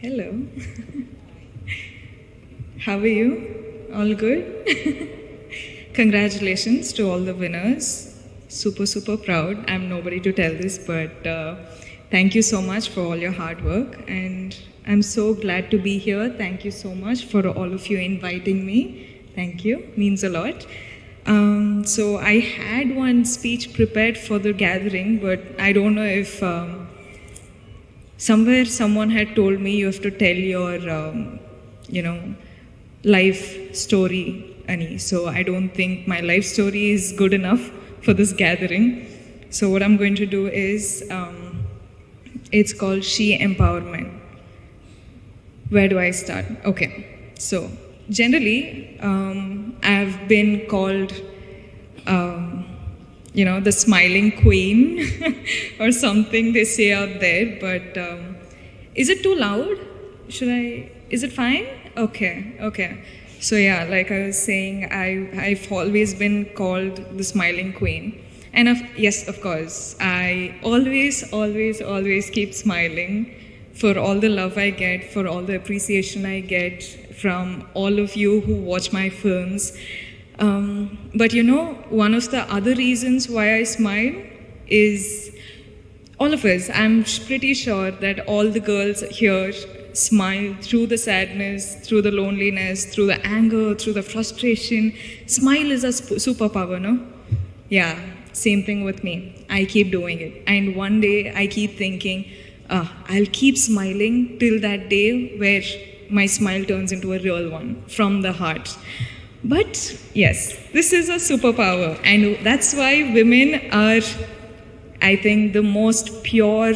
Hello. How are you? All good? Congratulations to all the winners. Super, super proud. I'm nobody to tell this, but thank you so much for all your hard work. And I'm so glad to be here. Thank you so much for all of you inviting me. Thank you. Means a lot. So I had one speech prepared for the gathering, but I don't know if somewhere someone had told me you have to tell your, life story, Ani. So I don't think my life story is good enough for this gathering. So what I'm going to do is, it's called She Empowerment. Where do I start? Okay, so generally, I've been called, the smiling queen or something they say out there, but is it too loud? Is it fine? Okay. So yeah, like I was saying, I've always been called the smiling queen. And yes, of course, I always keep smiling for all the love I get, for all the appreciation I get from all of you who watch my films. But one of the other reasons why I smile is all of us. I'm pretty sure that all the girls here smile through the sadness, through the loneliness, through the anger, through the frustration. Smile is a superpower, no? Yeah, same thing with me. I keep doing it. And one day I keep thinking, I'll keep smiling till that day where my smile turns into a real one from the heart. But yes, this is a superpower, and that's why women are, I think, the most pure.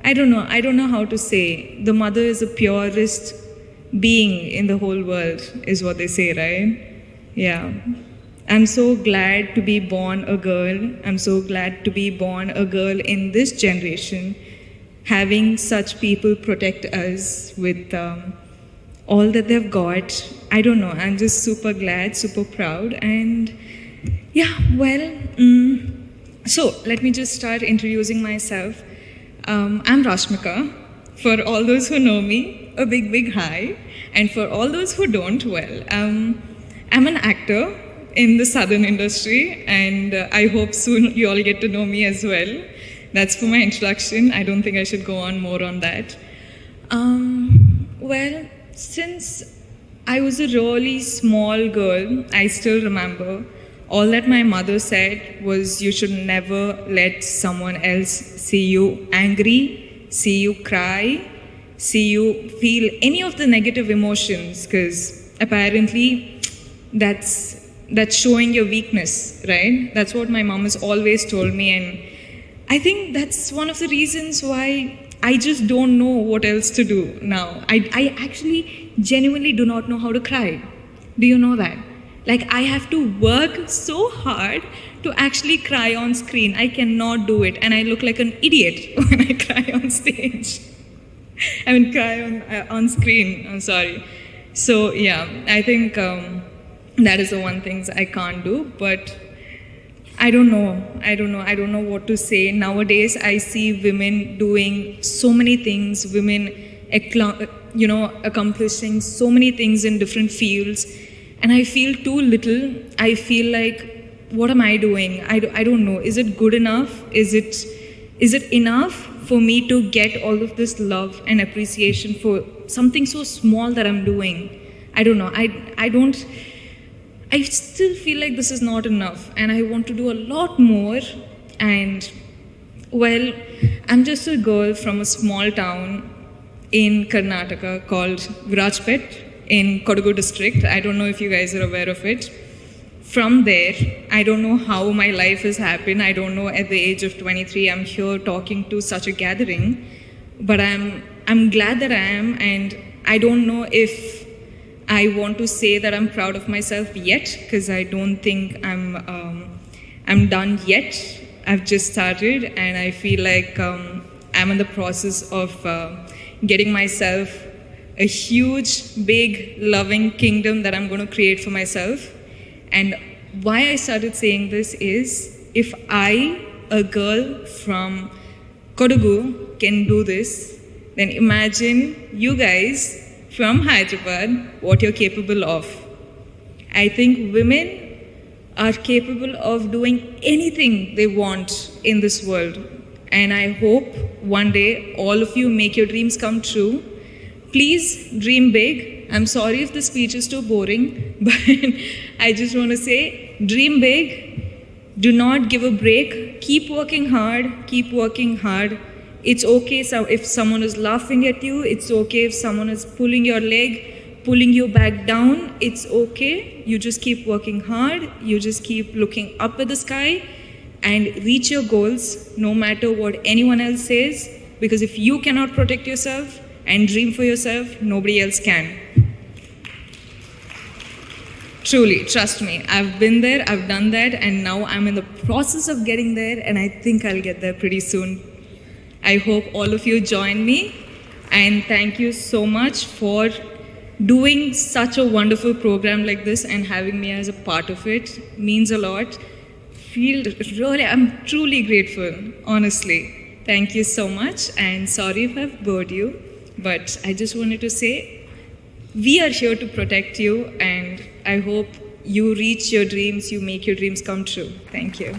I don't know how to say. The mother is the purest being in the whole world, is what they say, right? Yeah. I'm so glad to be born a girl. I'm so glad to be born a girl in this generation, having such people protect us with all that they've got. I don't know, I'm just super glad, super proud. And yeah, well, so let me just start introducing myself. I'm Rashmika. For all those who know me, a big hi. And for all those who don't, well, I'm an actor in the southern industry, and I hope soon you all get to know me as well. That's for my introduction. I don't think I should go on more on that. Well, since I was a really small girl, I still remember all that my mother said was you should never let someone else see you angry, see you cry, see you feel any of the negative emotions, because apparently that's showing your weakness, right? That's what my mom has always told me, and I think that's one of the reasons why I just don't know what else to do now. I actually genuinely do not know how to cry. Do you know that? Like, I have to work so hard to actually cry on screen. I cannot do it, and I look like an idiot when I cry on stage. Cry on screen, I'm sorry. So yeah, I think that is the one thing I can't do, but I don't know what to say. Nowadays, I see women doing so many things, women, accomplishing so many things in different fields, and I feel too little. I feel like, what am I doing? I don't know. Is it good enough? Is it enough for me to get all of this love and appreciation for something so small that I'm doing? I don't know. I still feel like this is not enough, and I want to do a lot more. And well, I'm just a girl from a small town in Karnataka called Virajpet in Kodagu district. I don't know if you guys are aware of it. From there, I don't know how my life has happened. I don't know, at the age of 23, I'm here talking to such a gathering, but I'm glad that I am, and I don't know if I want to say that I'm proud of myself yet, because I don't think I'm done yet. I've just started, and I feel like I'm in the process of getting myself a huge, big, loving kingdom that I'm going to create for myself. And why I started saying this is, if I, a girl from Kodagu, can do this, then imagine you guys from Hyderabad, what you're capable of. I think women are capable of doing anything they want in this world. And I hope one day all of you make your dreams come true. Please dream big. I'm sorry if the speech is too boring, but I just want to say, dream big. Do not give a break. Keep working hard. Keep working hard. It's okay if someone is laughing at you. It's okay if someone is pulling your leg, pulling you back down. It's okay. You just keep working hard. You just keep looking up at the sky and reach your goals no matter what anyone else says. Because if you cannot protect yourself and dream for yourself, nobody else can. Truly, trust me, I've been there, I've done that, and now I'm in the process of getting there, and I think I'll get there pretty soon. I hope all of you join me, and thank you so much for doing such a wonderful program like this and having me as a part of it. It means a lot. I'm truly grateful, honestly. Thank you so much, and sorry if I've bored you, but I just wanted to say, we are here to protect you, and I hope you reach your dreams, you make your dreams come true. Thank you.